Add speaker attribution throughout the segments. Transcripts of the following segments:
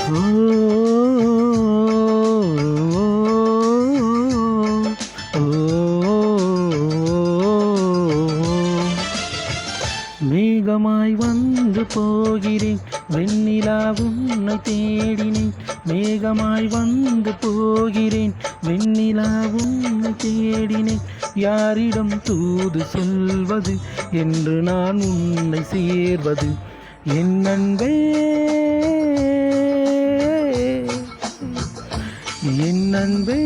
Speaker 1: ஓ மேகமாய் வந்து போகிறேன், வெண்ணிலா உன்னை தேடினேன். மேகமாய் வந்து போகிறேன், வெண்ணிலா உன்னை தேடினேன். யாரிடம் தூது சொல்வது என்று நான் உன்னை சேர்வது? என் அன்பே என் அன்பே,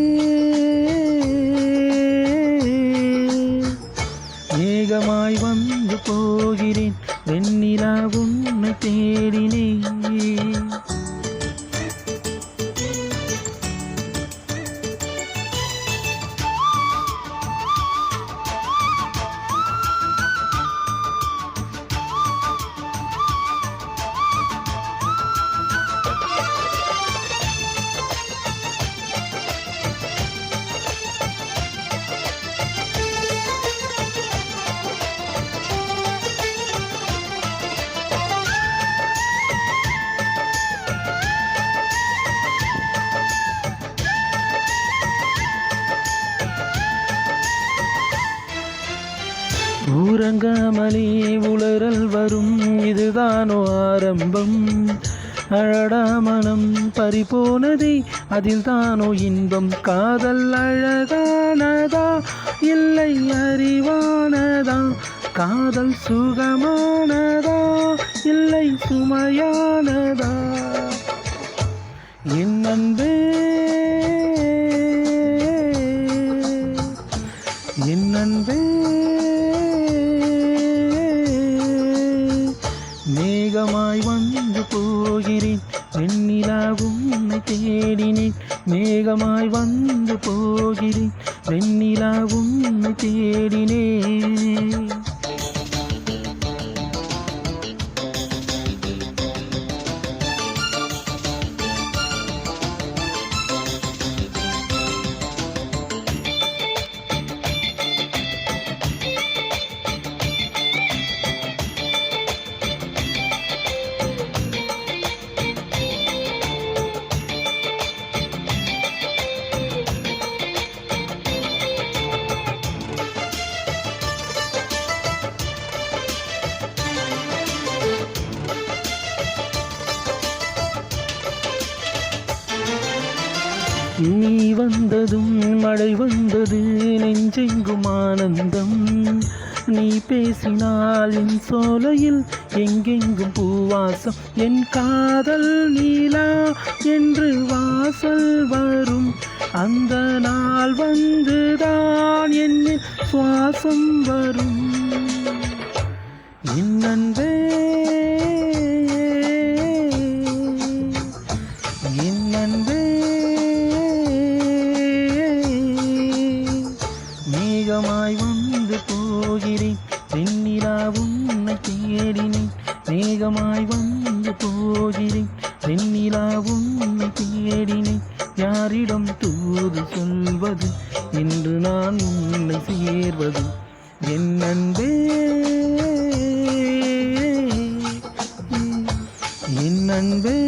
Speaker 1: மேகமாய் வந்து போகிறேன், வெண்ணிலா உன்னை தேடினேன். ஊரங்காமலே உளறல் வரும், இதுதானோ ஆரம்பம்? அழடா மனம் பறிபோனதே, அதில் தானோ இன்பம்? காதல் அழகானதா இல்லை அறிவானதா? காதல் சுகமானதா இல்லை சுமையானதா? என் அன்பே என் அன்பே, மேகமாய் வந்து போகிறேன், வெண்ணிலா உன்னை தேடினேன். மேகமாய் வந்து போகிறேன், வெண்ணிலா உன்னை தேடினேன். நீ வந்ததும் மழை வந்தது, நெஞ்செங்கும் ஆனந்தம். நீ பேசினால் என் சோலையில் எங்கெங்கும் பூவாசம். என் காதல் நீலா என்று வாசல் வரும், அந்த நாள் வந்துதான் என் சுவாசம் வரும். என் அன்பே என் அன்பே, மேகமாய் வந்து போகிறேன், வெண்ணிலா உன்னை தேடினேன். மேகமாய் வந்து போகிறேன், வெண்ணிலா உன்னை தேடினேன். யாரிடம் தூது சொல்வது என்று நான் உன்னை சேர்வது? என் அன்பே என் அன்பே.